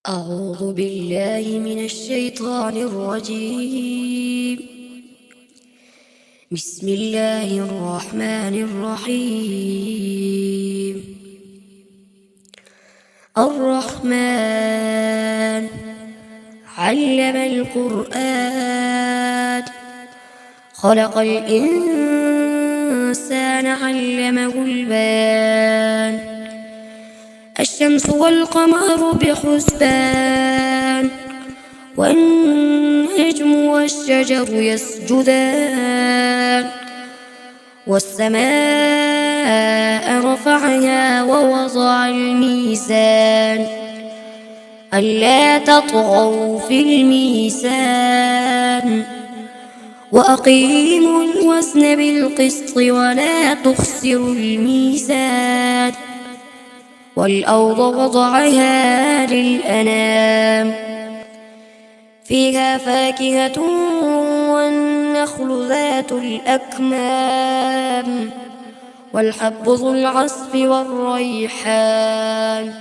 أعوذ بالله من الشيطان الرجيم. بسم الله الرحمن الرحيم. الرحمن علم القرآن، خلق الإنسان علمه البيان. الشمس والقمر بحسبان، والنجم والشجر يسجدان. والسماء رفعها ووضع الميزان، ألا تطغوا في الميزان. وأقيموا الوزن بالقسط ولا تخسروا الميزان. والأرض وضعها للأنام، فيها فاكهة والنخل ذات الأكمام، والحب ذو العصف والريحان.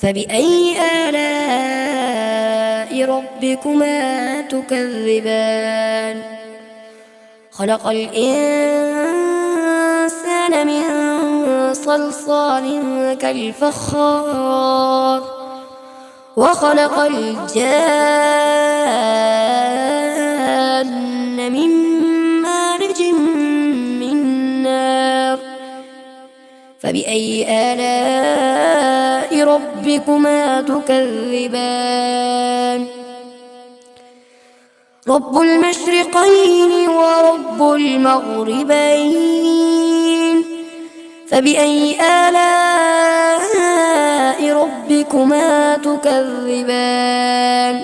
فبأي آلاء ربكما تكذبان؟ خلق الإنسان من صلصال كالفخار، وخلق الجان من مارج من نار. فبأي آلاء ربكما تكذبان؟ رب المشرقين ورب المغربين، فبأي آلاء ربكما تكذبان؟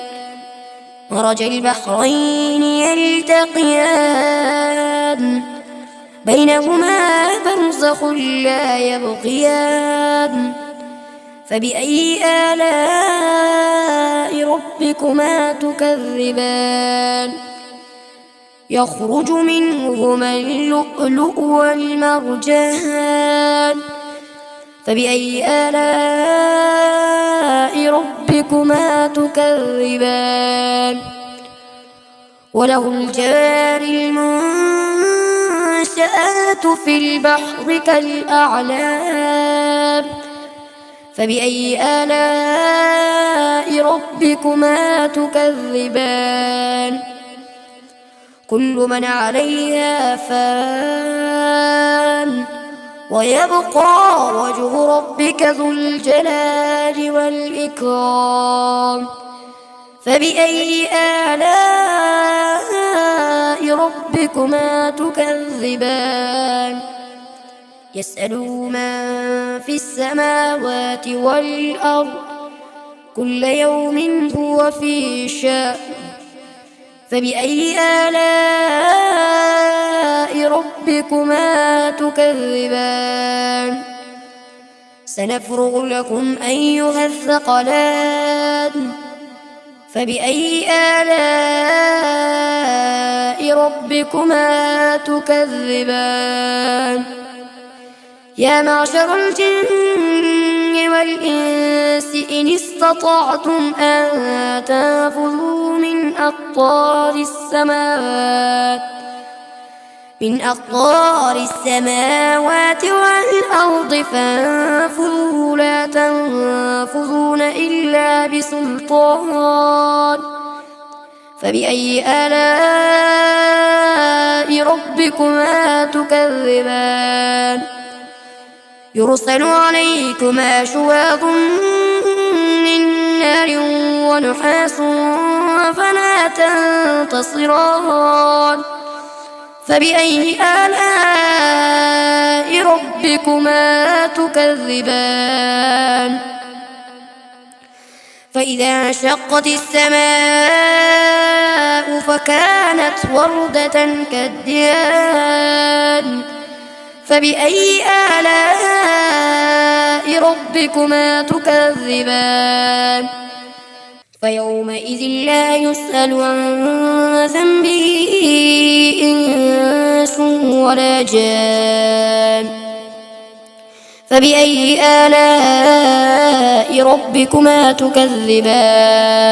مرج البحرين يلتقيان، بينهما برزخ لا يبغيان. فبأي آلاء ربكما تكذبان؟ يخرج منهما اللؤلؤ والمرجان. فبأي آلاء ربكما تكذبان؟ وله الجوار المنشآت في البحر كالأعلام. فبأي آلاء ربكما تكذبان؟ كل من عليها فان، ويبقى وجه ربك ذو الجلال والإكرام. فبأي آلاء ربكما تكذبان؟ يسأله من في السماوات والأرض، كل يوم هو في شأن. فبأي آلاء ربكما تكذبان؟ سنفرغ لكم أيها الثقلان. فبأي آلاء ربكما تكذبان؟ يا معشر الجن والإنس إن استطعتم أن تنفذوا من أقطار السماوات والأرض فانفذوا، لا تنفذون إلا بسلطان. فبأي آلاء ربكما تكذبان؟ يرسل عليكما شواظ من نار ونحاس فلا تنتصران. فبأي آلاء ربكما تكذبان؟ فإذا انشقت السماء فكانت وردة كالدهان. فبأي آلاء ربكما تكذبان؟ فيومئذ لا يسأل عن ذنبه إنس ولا جان. فبأي آلاء ربكما تكذبان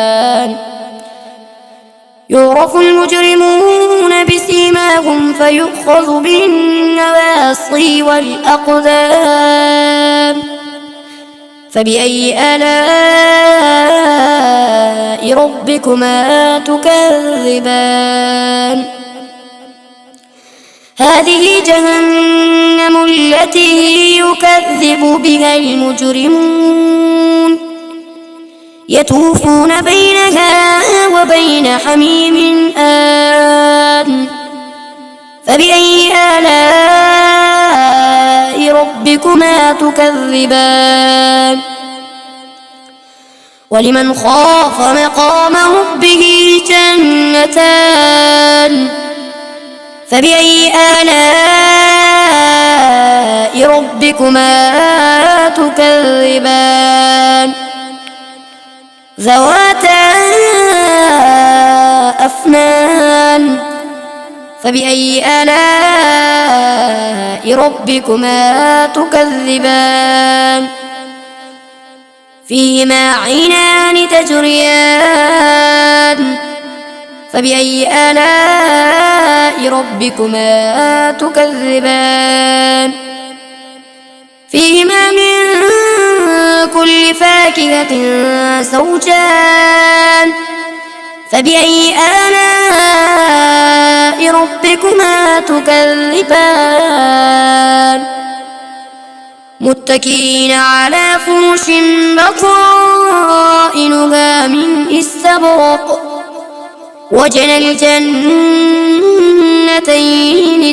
يعرف المجرمون بسيماهم فيؤخذ بالنواصي والأقدام فبأي آلاء ربكما تكذبان هذه جهنم التي يكذب بها المجرمون يطوفون بينها وبين حميم آن فبأي آلاء ربكما تكذبان ولمن خاف مقام ربه جنتان فبأي آلاء ربكما تكذبان ذواتا أفنان فبأي آلاء ربكما تكذبان فيهما عينان تجريان فبأي آلاء ربكما تكذبان فيهما من كل فاكهة زوجان فبأي آلاء ربكما تكذبان متكئين على فرش بطائنها من استبرق وجنى الجنتين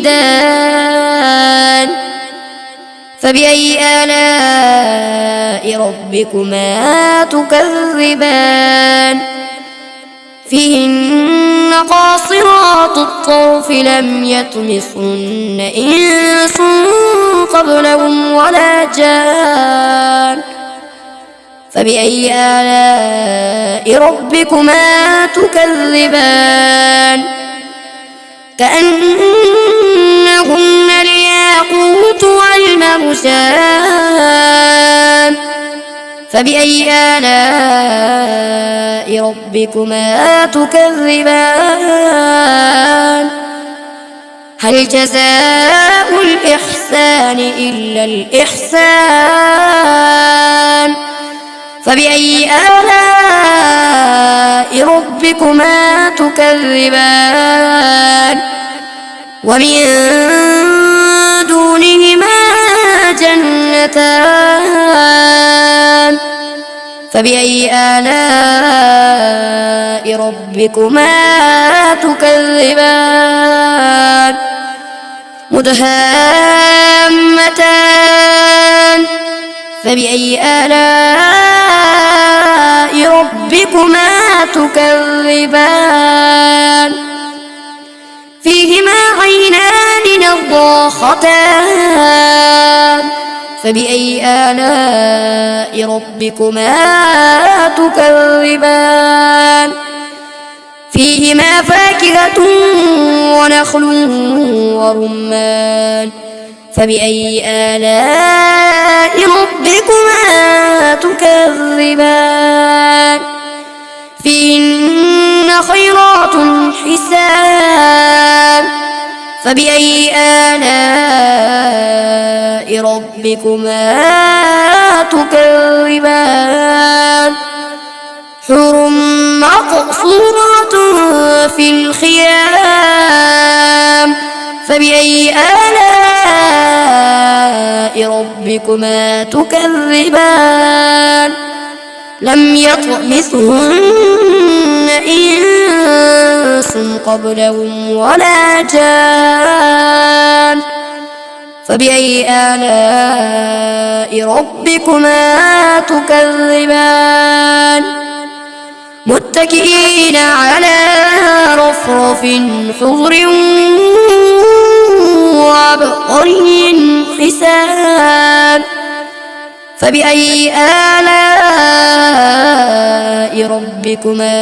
دان فبأي آلاء ربكما تكذبان فيهن قاصرات الطرف لم يطمثهن إنس قبلهم ولا جان فبأي آلاء ربكما تكذبان كأنهن الياقوت والمرجان فبأي آلاء ربكما تكذبان هل جزاء الإحسان إلا الإحسان فبأي آلاء ربكما تكذبان ومن دونهما جنتان فبأي آلاء ربكما تكذبان مدهامتان فبأي آلاء ربكما تكذبان فيهما عينان نضاختان فبأي آلاء ربكما تكذبان فيهما فاكهة ونخل ورمان فبأي آلاء ربكما تكذبان فيهن خيرات حسان فبأي آلاء ربكما تكذبان حور مقصورات في الخيام فبأي آلاء ربكما تكذبان لم يطمثهن إنس قبلهم ولا جان فبأي آلاء ربكما تكذبان متكئين على رفرف خضر وعبقري حسان فبأي آلاء ربكما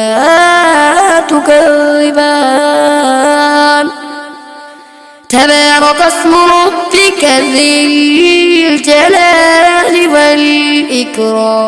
تكذبان تبارك اسم ربك ذي الجلال والإكرام.